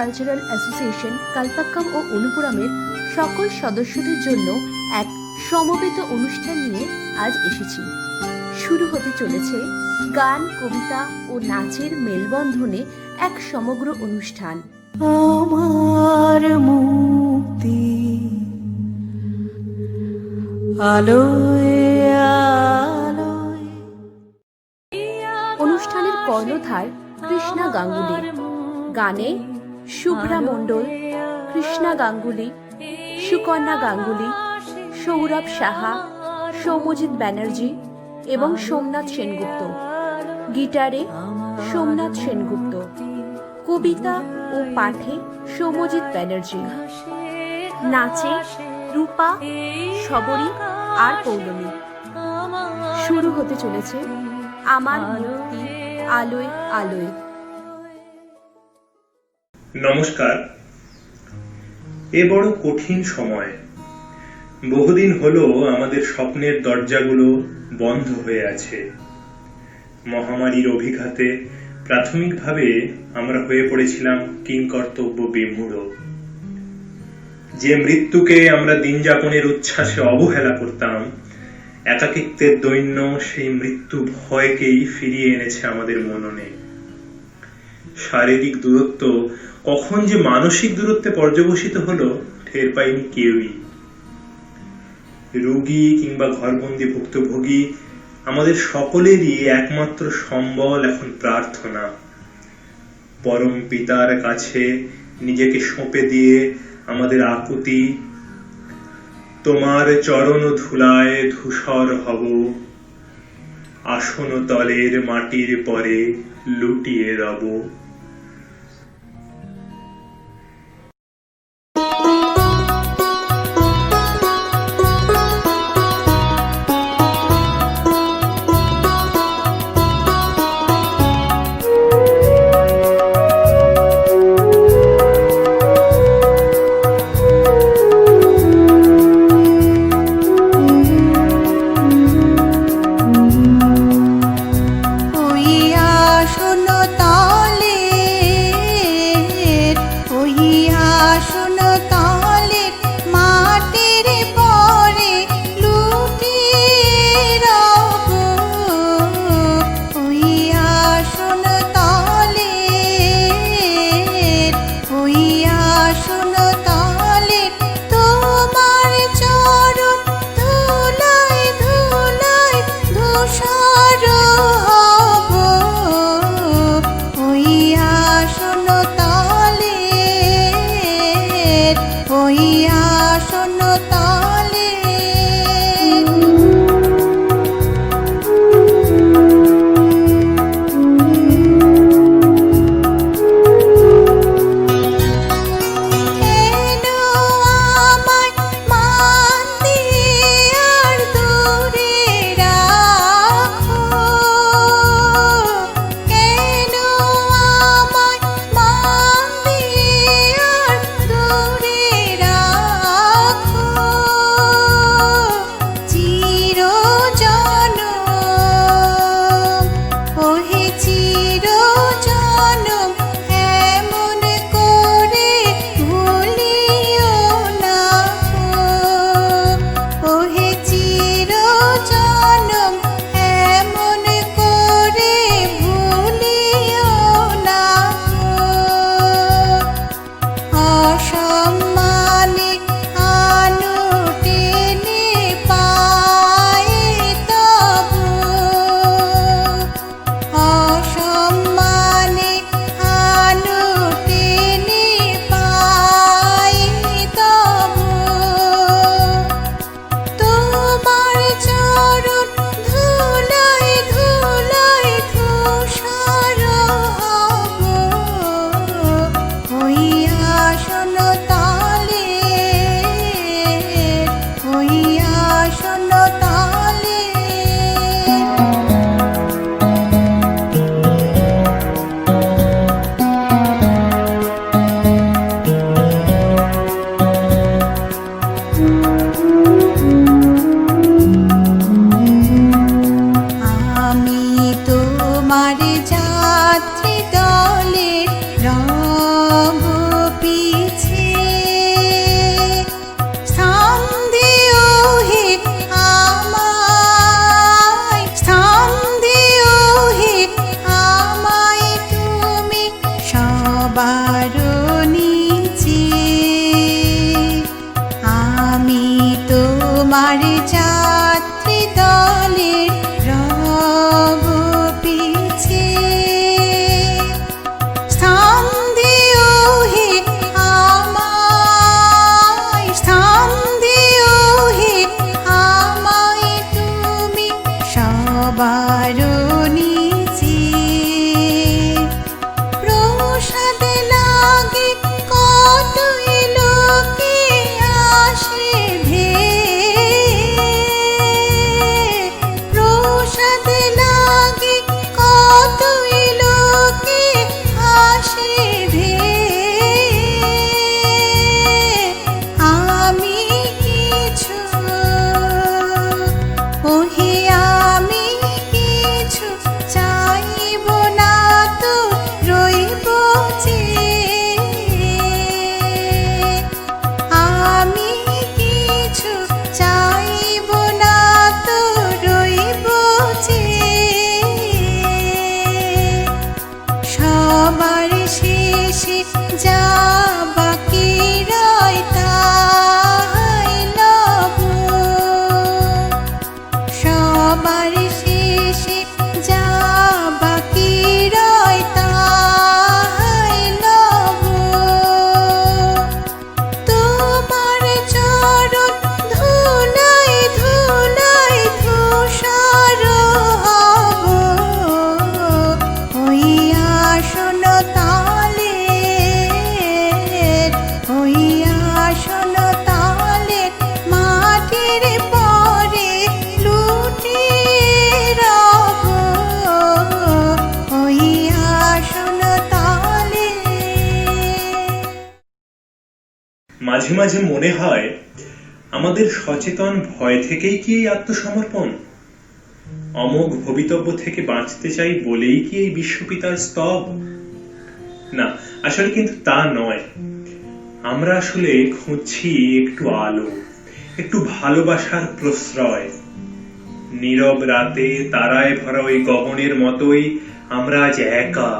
Cultural association Kalpakkam ও অনুপুরমের সকল সদস্যদের জন্য এক সমবেত অনুষ্ঠান নিয়ে আজ এসেছি। শুরু হতে চলেছে গান, কবিতা ও নাচের মেলবন্ধনে এক সমগ্র অনুষ্ঠান। আমার মুক্তি আলোয় আলোয়। অনুষ্ঠানের কর্ণধার কৃষ্ণা গাঙ্গুলি, গানে শুভ্রা মণ্ডল, কৃষ্ণা গাঙ্গুলি, সুকন্যা গাঙ্গুলি, সৌরভ সাহা, সৌম্যজিৎ ব্যানার্জি এবং সোমনাথ সেনগুপ্ত, গিটারে সোমনাথ সেনগুপ্ত, কবিতা ও পাঠে সৌম্যজিৎ ব্যানার্জি, নাচে রূপা, শবরী আর পৌলমী। শুরু হতে চলেছে আমার মুক্তি আলোয় আলোয়। নমস্কার। এ বড় কঠিন সময়। বহুদিন হলো আমাদের স্বপ্নের দরজাগুলো বন্ধ হয়ে আছে। মহামারীর অভিঘাতে প্রাথমিকভাবে আমরা হয়ে পড়েছিলাম কিংকর্তব্য বিমূঢ়। যে মৃত্যুকে আমরা দিন যাপনের উচ্ছ্বাসে অবহেলা করতাম, একাকিত্বের দৈন্য সেই মৃত্যু ভয়কেই ফিরিয়ে এনেছে আমাদের মননে। শারীরিক দূরত্ব কখন যে মানসিক দূরত্বে পর্যবসিত হলো টের পাইনি কেউই। রোগী কিংবা ঘরবন্দি ভুক্তভোগী আমাদের সকলেরই একমাত্র সম্বল এখন প্রার্থনা। পরম পিতার কাছে নিজেকে সঁপে দিয়ে আমাদের আকুতি, তোমার চরণ ধুলায় ধূসর হব, আসন তলের মাটির পরে লুটিয়ে রব। ওই আসন তলে মাঝে মাঝে মনে হয় আমাদের সচেতন ভয় থেকেই কি এই আত্মসমর্পণ, অমোঘ ভবিতব্য থেকে বাঁচতে চাই বলেই কি এই বিশ্বপিতার স্তব? না, আসলে কিন্তু তা নয়। আমরা আসলে খুঁজছি একটু আলো, একটু ভালোবাসার প্রশ্রয়। নীরব রাতে তারায় ভরা ওই গগনের মতোই আমরা আজ একা।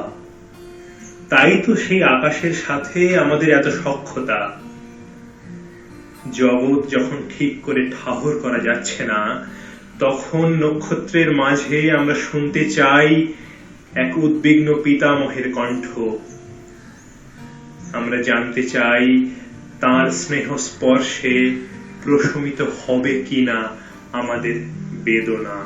তাই তো সেই আকাশের সাথে আমাদের এত সখ্যতা। জগৎ যখন ঠিক করে ঠাহর করা যাচ্ছে না, তখন নক্ষত্রের মাঝে আমরা শুনতে চাই এক উদ্বিগ্ন পিতামহের কণ্ঠ। আমরা জানতে চাই তার স্নেহ স্পর্শে প্রশমিত হবে কিনা আমাদের বেদনা।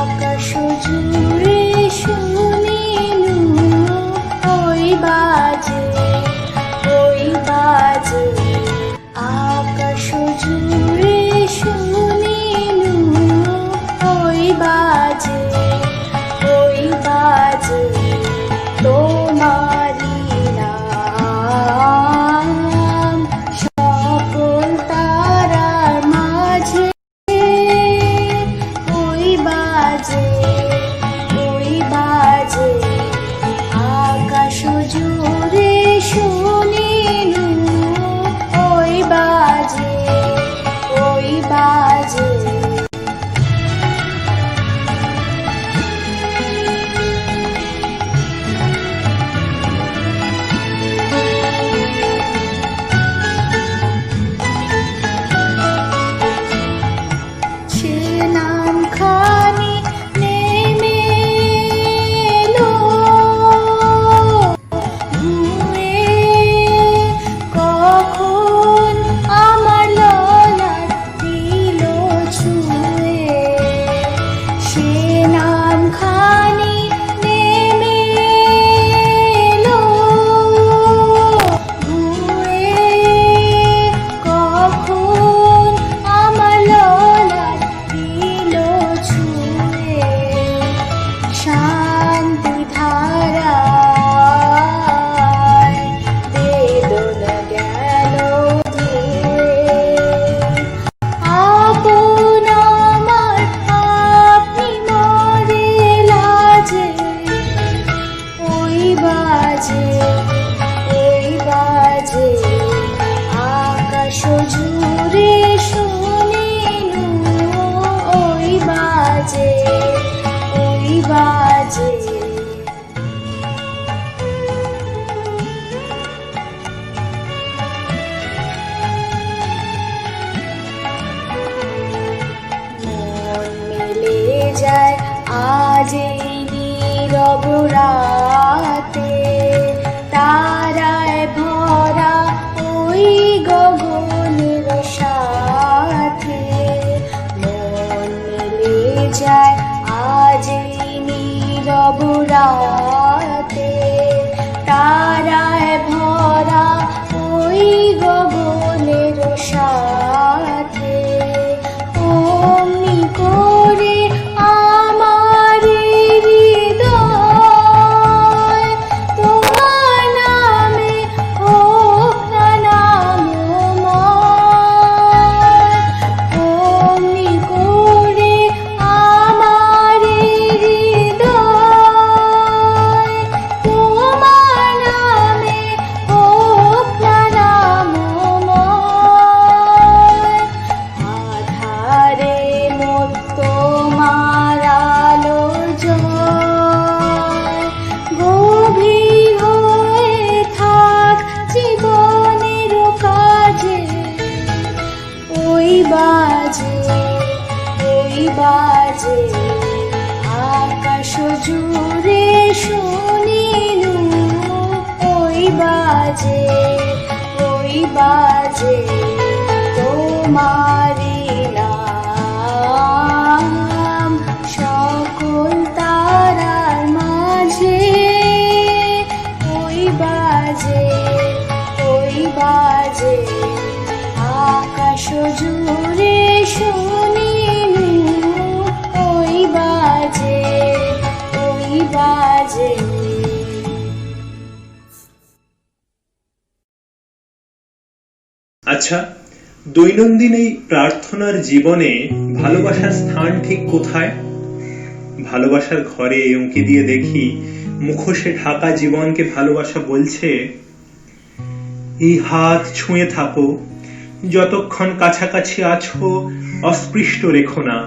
আকাশ জুড়ে শুনিনু ওই বাজে, ওই বাজে। আকাশ জুড়ে শুনিনু ওই বাজে, ওই বাজে। তোমারি নাম সকল তারার মাঝে, ওই বাজে, ওই বাজে। আকাশ জুড়ে শুনিনু ওই বাজে, ওই বাজে। সে নাম খানি নেমে এলো ঘুমে, কখন আমার ললাট দিল ছুঁয়ে। সে নাম খানি নেমে এলো ঘুমে, কখন আমার ললাট দিল ছুঁয়ে। শান্তি ধারায় বেদনা গেল ধুয়ে। আপন আমার আপনি মরে লাজে, ওই বাজে, ওই বাজে। আকাশ জুড়ে শুনিনু ওই বাজে, ওই বাজে। মন মেলে যায় আজ এই নীরব রাতে, তারায় ভরা ওই গগনের সাথে। মন মেলে যায় আজ এই নীরব রাতে, তারায় ভরা ওই গগনের সাথে। অমনি করে আমার হৃদয় তোমার নামে হোক না নামময়। অমনি করে আমার হৃদয় তোমার নামে হোক না নামময়। আধারে মোর তোমার আলো জয়, গভীর হয়ে থাক জীবনের কাজে। ওই বাজে, ওই বাজে। আকাশ জুড়ে শুনিনু ওই বাজে, ওই বাজে। তোমারি নাম সকল তারার বাজে। আচ্ছা, দৈনন্দিন এই প্রার্থনার জীবনে ভালোবাসার স্থান ঠিক কোথায়? ভালোবাসার ঘরে উঁকি দিয়ে দেখি মুখোশে ঢাকা জীবনকে ভালোবাসা বলছে, এই হাত ছুঁয়ে থাকো, যতক্ষণ কাছাকাছি আছো অস্পৃষ্ট রেখো না।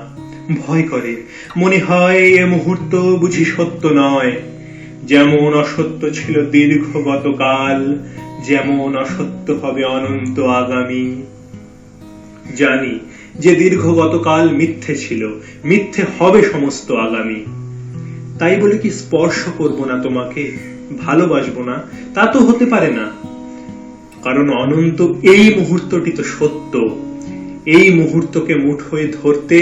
ভয় করে, মনে হয় এ মুহূর্ত বুঝি সত্য নয়। যেমন অসত্য ছিল দীর্ঘ গতকাল, যেমন অসত্য হবে অনন্ত আগামী। জানি যে দীর্ঘ গতকাল মিথ্যে ছিল, মিথ্যে হবে সমস্ত আগামী। তাই বলে কি স্পর্শ করব না তোমাকে, ভালোবাসবো না? তা তো হতে পারে না, কারণ অনন্ত এই মুহূর্তটি তো সত্য। এই মুহূর্তকে মুঠোয় ধরতে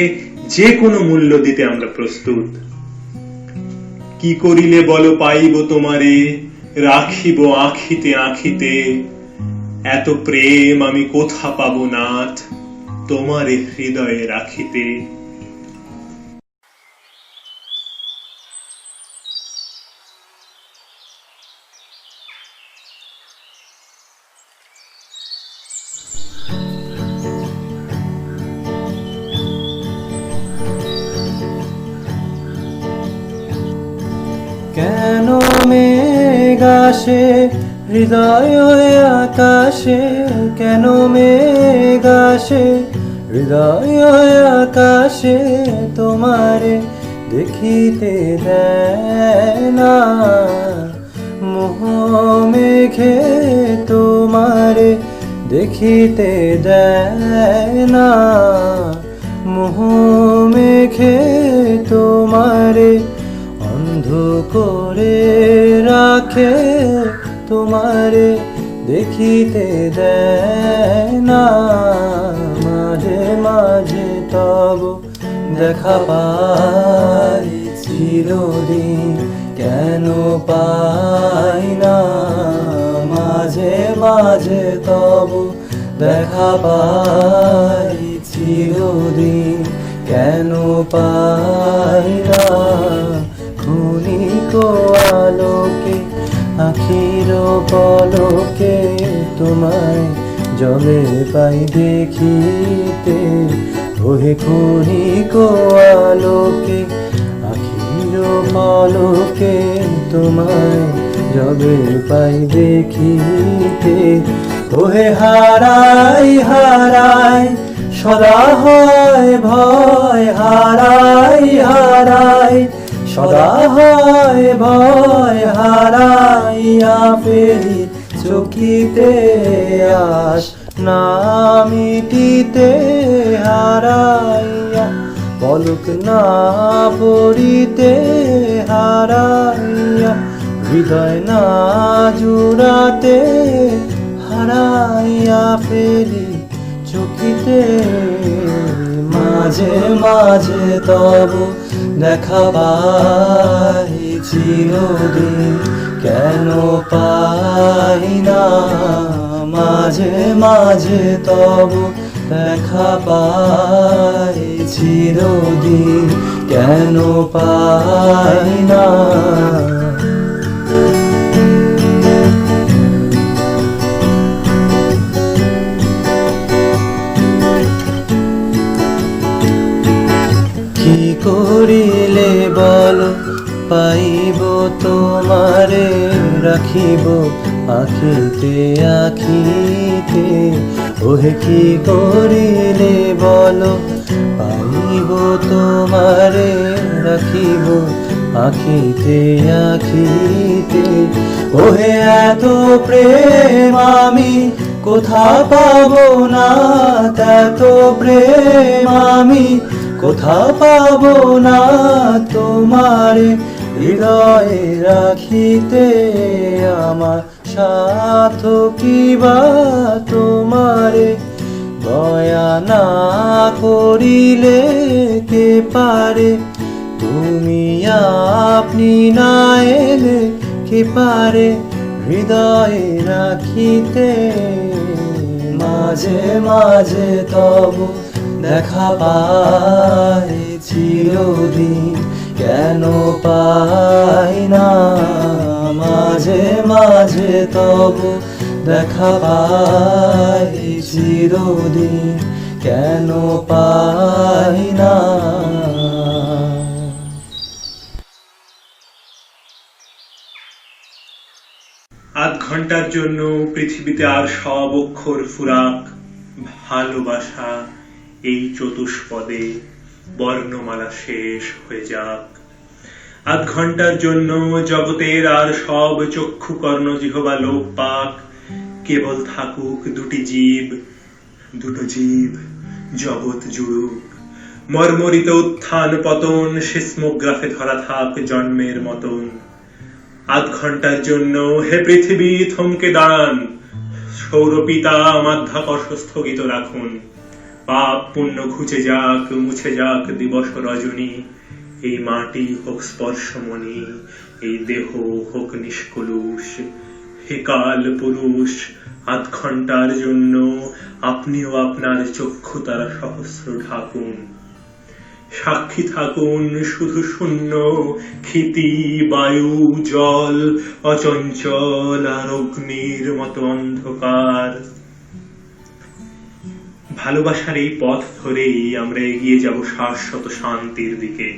যে কোনো মূল্য দিতে আমরা প্রস্তুত। কি করিলে বলো পাইব তোমারে, রাখিব আখিতে আখিতে। এত প্রেম আমি কোথা পাবো নাথ, তোমারে হৃদয়ে রাখিতে। কেন মেঘ আসে হৃদয় আকাশে, কেন মেঘ আসে হৃদয় আকাশে, তোমারে দেখিতে দেয় না মোহ মেঘে, তোমারে দেখিতে দেয় না মোহ মেঘে, তোমারে অন্ধ করে রাখে, তোমারে দেখিতে দেয় না। মাঝে মাঝে তব দেখা পাই চিরদিন, কেন পাই না? মাঝে মাঝে তব দেখা পাই চিরদিন, কেন পাই না? ক্ষণিক আলোকে আখির পলকে, তোমায় জলে পাই দেখিতে। ওহে ক্ষণিক আলোকে আখির পলকে, তোমায় জলে পাই দেখিতে। ওহে হারাই হারাই সদা হয় ভয়, হারাই হারাই সদা হয় ভয়, হারাইয়া ফেরি চকিতে আস না মিটিতে। হারাইয়া পলক না পড়িতে, হারাইয়া হৃদয় না জুড়াতে, হারাইয়া ফেরি চকিতে। মাঝে মাঝে তব দেখা পাই চিরদিন, কেন পাই না? মাঝে মাঝে তব দেখা পাই চিরদিন, কেন পাই না? কি করিলে বলো পাইব তোমারে, রাখিব আখিতে আখিতে। ওহে কি করিলে বলো পাইব তোমারে, রাখিব আখিতে আখিতে। ওহে এত প্রেম আমি কোথা পাবো না, এত প্রেম আমি কোথা পাবো না। তোমারে হৃদয়ে রাখিতে আমার সাথ কিবা, তোমারে দয়া না করিলে কে পারে? তুমি আপনি না এলে কে পারে হৃদয়ে রাখিতে? মাঝে মাঝে তব দেখা পাই চিরদিন, কেন পাই না? তব দেখা পাই চিরদিন, কেন পাই না? আধ ঘন্টার জন্য পৃথিবীতে আর সব অক্ষর ফুরাক, ভালোবাসা এই চতুষ্পদে বর্ণমালা শেষ হয়ে যাক। আধ ঘন্টার জন্য জগতের আর সব চক্ষু কর্ণ জিহবা লোপ পাক, কেবল থাকুক দুটো জীব জগৎ জুড়ুক। মর্মরিত উত্থান পতন সিসমোগ্রাফে ধরা থাক জন্মের মতন। আধ ঘন্টার জন্য হে পৃথিবী থমকে দাঁড়ান, সৌরপিতা মাধ্যাকর্ষ স্থগিত রাখুন। পাপ পুণ্য ঘুচে যাক, মুছে যাক দিবস রজনী। এই মাটি হোক স্পর্শমণি, এই দেহ হোক নিষ্কলুষ। হে কাল পুরুষ, আধ ঘন্টার জন্য আপনিও আপনার চক্ষু তারা সহস্র ঢাকুন। সাক্ষী থাকুন শুধু শূন্য, ক্ষিতি বায়ু জল অচঞ্চল আর অগ্নির মতো অন্ধকার। ভালোবাসার এই পথ ধরেই আমরা এগিয়ে যাব শাশ্বত শান্তির দিকে।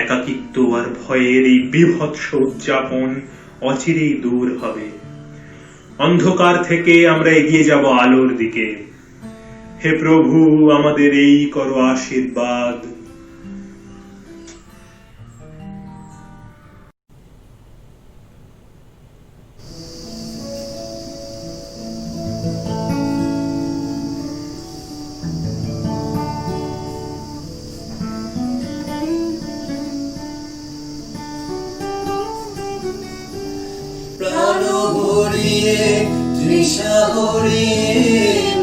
একাকিত্ব আর ভয়ের এই বিভৎস উদযাপন অচিরেই দূর হবে। অন্ধকার থেকে আমরা এগিয়ে যাব আলোর দিকে। হে প্রভু, আমাদের এই করো আশীর্বাদ। প্রাণ ভরিয়ে তৃষা হরিয়ে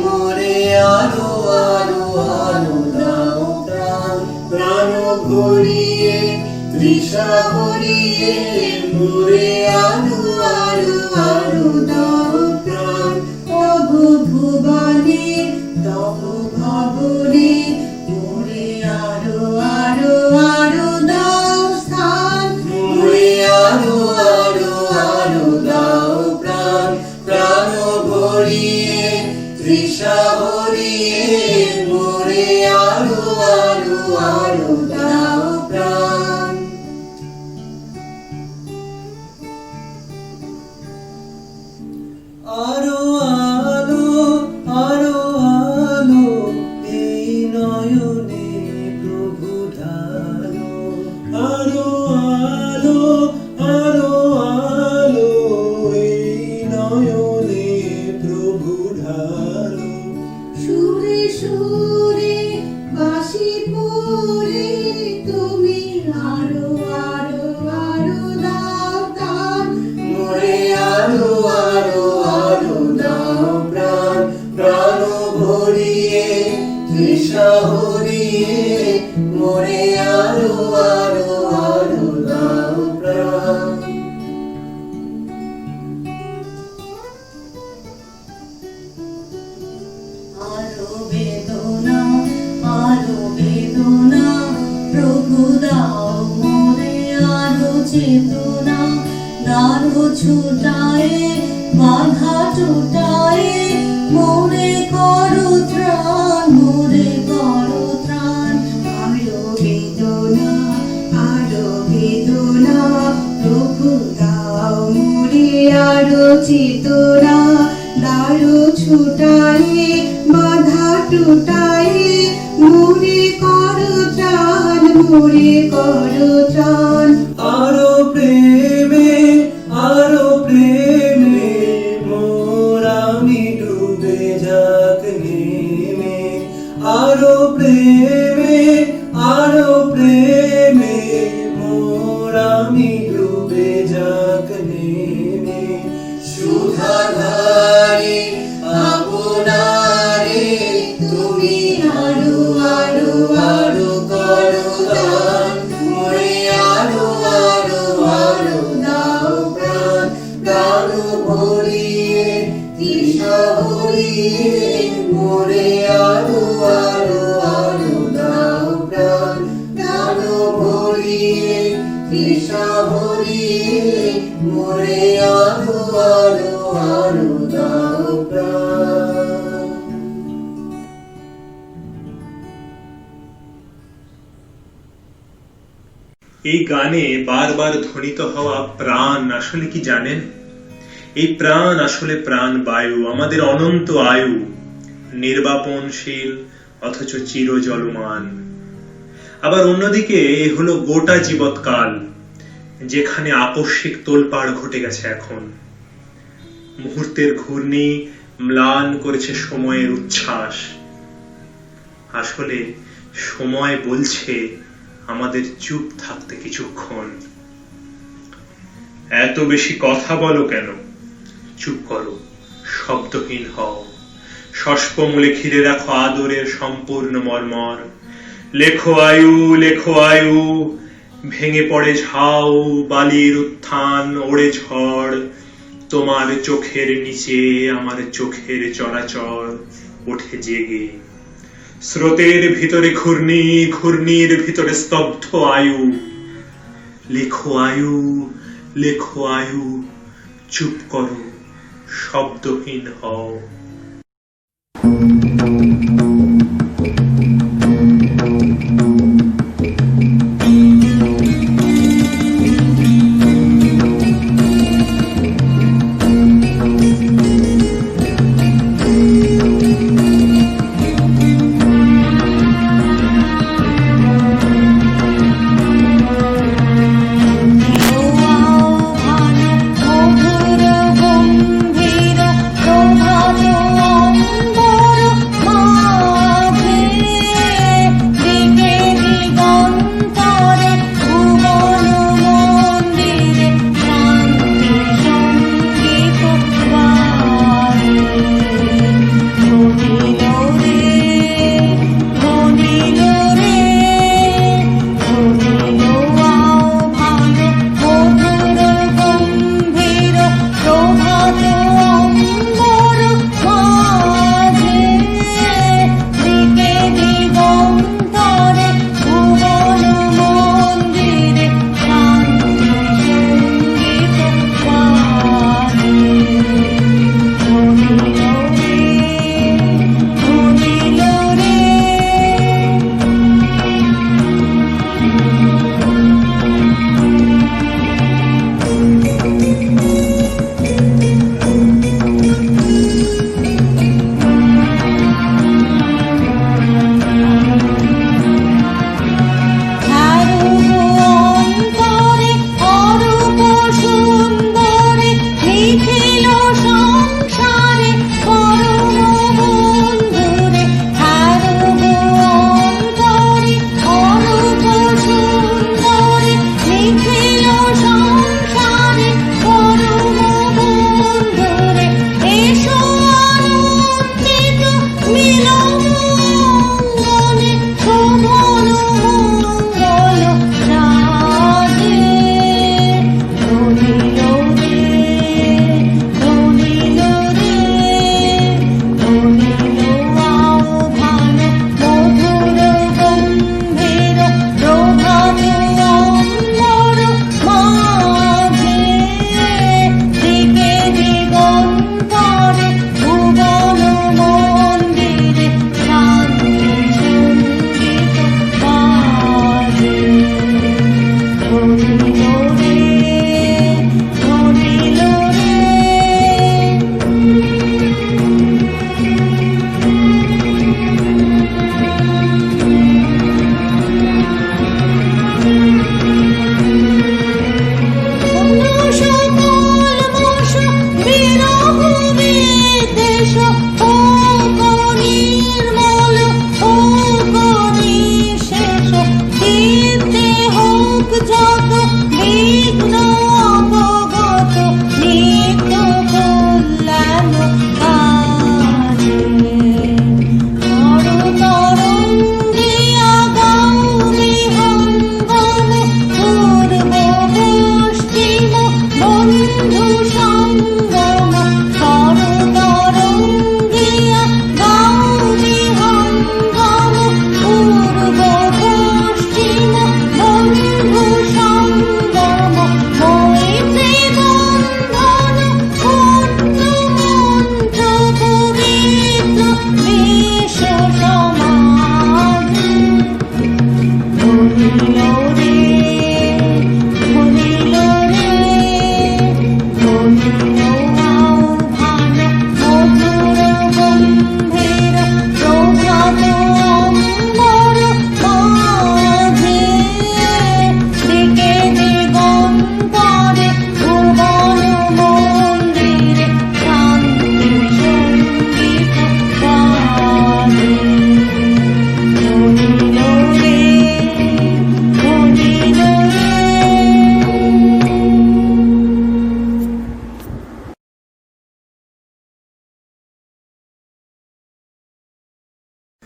মোরে আলো আলো আলো দাও প্রাণ। প্রাণ ভরিয়ে তৃষা হরিয়ে মোরে আলো আলো আলো দাও প্রাণ। প্রভু ভুবনে তব ভবনে মোরে আলো আলো আলো দাও স্থান। মোরে আলো আলো আলো দাও প্রাণ। প্রাণ ভরিয়ে তৃষা হরিয়ে মোরে আলো আলো আলো দাও প্রাণ। আরো আলো আরো আলো এই নয়নে প্রভু ঢালো। আরো আলো আরো আলো এই নয়নে প্রভু ঢালো। সুরে সুরে বাঁশি পড়ে তুমি আরো আরো আরো দাও দাও। মোরে আলো আলো আলো দাও প্রাণ। প্রাণ ভরিয়ে তৃষা হরিয়ে মোরে আলো আলো আলো দাও প্রাণ। আরো বেদনা প্রভু দাও মোরে আরো চেতনা। দারো ছুটায়ে বাধা টুটায়ে মোরে করো ত্রাণ, মোরে করো ত্রাণ। আরো বেদনা প্রভু দাও মোরে আরো চেতনা। দারো ছুটায়ে বাধা টুটায়ে মোরে করো ত্রাণ, মোরে করো ত্রাণ। আরো প্রেমে মোর আমি ডুবে যাক নেমে। আরো প্রেমে মোর আমি ডুবে যাক নেমে। সুধাধারে আপনারে তুমি আরো আরো আরো করো দান। মোরে আরো আরো আরো দাও প্রাণ। প্রাণ ভরিয়ে তৃষা হরিয়ে মোরে আরো আরো আরো দাও প্রাণ। প্রাণ ভরিয়ে তৃষা নেশা ভরিয়ে মোরে আরো আরো আরো দাও প্রাণ। এই গানে বারবার ধ্বনিত হওয়া প্রাণ আসলে কি জানেন? এই প্রাণ আসলে প্রাণ বায়ু, আমাদের অনন্ত আয়ু, নির্বাপনশীল অথচ চিরজলমান। আবার অন্যদিকে এ হলো গোটা জীবৎকাল, যেখানে আকস্মিক তোলপাড় ঘটে গেছে। এখন মুহূর্তের ঘূর্ণি ম্লান করেছে সময়ের উচ্ছ্বাস। আসলে সময় বলছে আমাদের চুপ থাকতে কিছুক্ষণ। এত বেশি কথা বলো কেন? চুপ করো, শব্দহীন হও, শষ্পমূলে ঘিরে রাখো আদরের সম্পূর্ণ মর্মর। লেখো আয়ু, লেখো আয়ু, ভেঙে পড়ে ঝাউ, বালির উত্থান, ওড়ে ঝড়। তোমার চোখের নিচে আমার চোখের চরাচর ওঠে জেগে। স্রোতের ভিতরে ঘূর্ণি, ঘূর্ণির ভিতরে স্তব্ধ আয়ু। লেখো আয়ু, লেখো আয়ু, চুপ করো, শব্দহীন হও। মধুর গম্ভীর প্রভাত অম্বর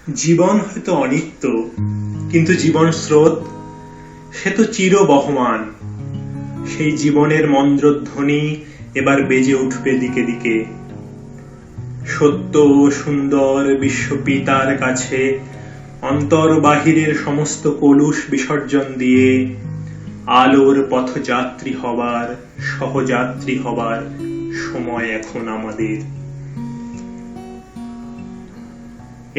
জীবন হয়তো অনিত্য, কিন্তু জীবন স্রোত সে তো চিরবহমান। সেই জীবনের মন্ত্রধ্বনি এবার বেজে উঠবে দিকে দিকে। সত্য ও সুন্দর বিশ্বপিতার কাছে অন্তর বাহিরের সমস্ত কলুষ বিসর্জন দিয়ে আলোর পথযাত্রী হবার, সহযাত্রী হবার সময় এখন আমাদের।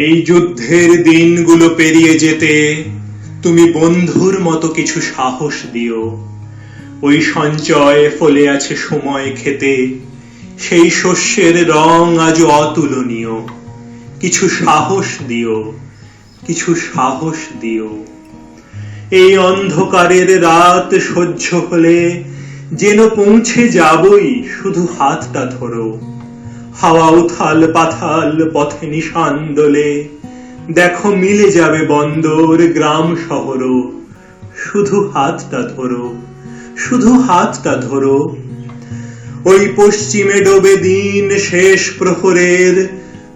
এই যুদ্ধের দিনগুলো পেরিয়ে যেতে তুমি বন্ধুর মতো কিছু সাহস দিও। ওই সঞ্চয় ফলে আছে সময় খেতে, সেই শস্যের রং আজ অতুলনীয়। কিছু সাহস দিও, কিছু সাহস দিও। এই অন্ধকারের রাত সহ্য হলে যেন পৌঁছে যাবই, শুধু হাতটা ধরো। হাওয়া উথাল পাথাল পথে নিশান দোলে, দেখো মিলে যাবে বন্দর গ্রাম শহরও। শুধু হাতটা ধরো, শুধু হাতটা ধরো। ওই পশ্চিমে ডোবে দিন শেষ প্রহরের,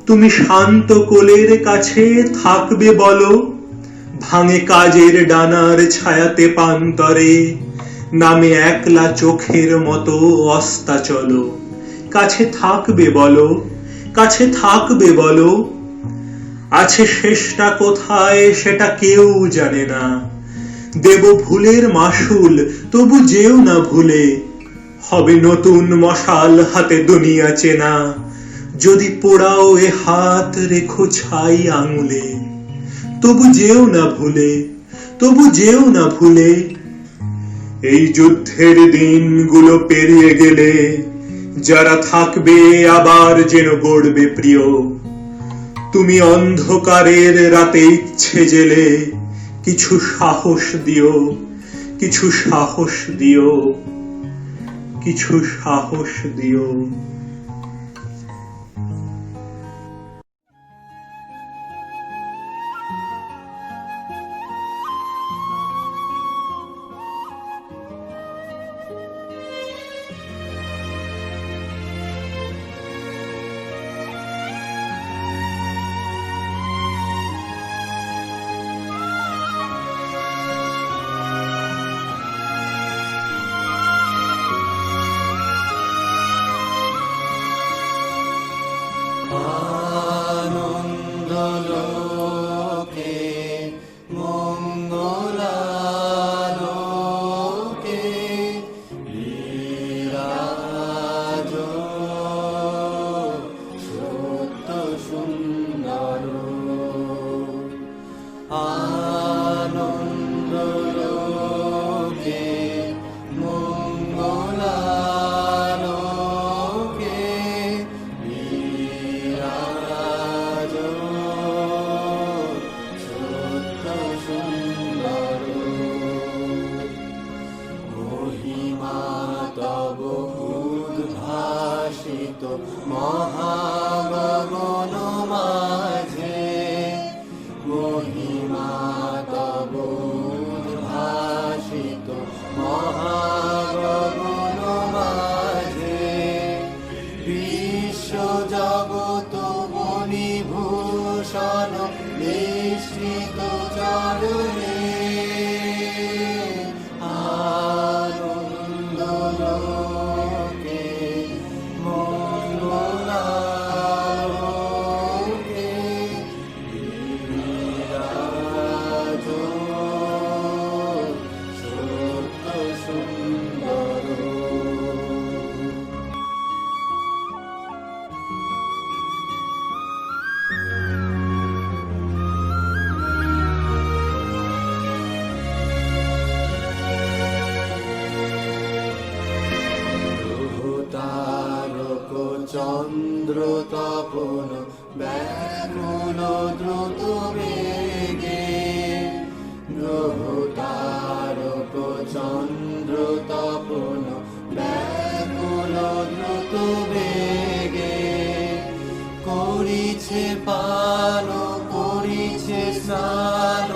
তুমি শান্ত কোলের কাছে থাকবে বলো। ভাঙে কাজের ডানার ছায়াতে পান্তরে, নামে একলা চোখের মতো অস্তা চলো। কাছে থাকবে বলো, কাছে থাকবে বলো। আছে শেষটা কোথায় সেটা কেউ জানে না। দেব ভুলের মাসুল, তবু যেও না ভুলে। হবে নতুন মশাল হাতে দুনিয়া চেনা, যদি পোড়াও এ হাত রেখো ছাই আঙুলে। তবু যেও না ভুলে, তবু যেও না ভুলে। এই যুদ্ধের দিনগুলো পেরিয়ে গেলে যারা থাকবে আবার যেন গড়বে প্রিয়। তুমি অন্ধকারের রাতে ইচ্ছে জেলে কিছু সাহস দিও, কিছু সাহস দিও, কিছু সাহস দিও। আনন্দ লোকে মঙ্গলালোকে বিরাজ সত্য সুন্দর। আনন্দ লোকে মঙ্গলালোকে বিরাজ সত্য সুন্দর। মহিমা তব উদ্ভাসিত মহাগগন মাঝে। মহিমা তব উদ্ভাসিত মহাগগন মাঝে। বিশ্ব জগৎ মণিভূষণ নিশ্চিত চরণে। আনন্দ লোকে মঙ্গলালোকে বিরাজ সত্য সুন্দর। তারক চন্দ্র তপন ব্যাকুল দ্রুত বেগে। গ্রহ তারক চন্দ্র তপন ব্যাকুল দ্রুত বেগে। করিছে পান করিছে স্নান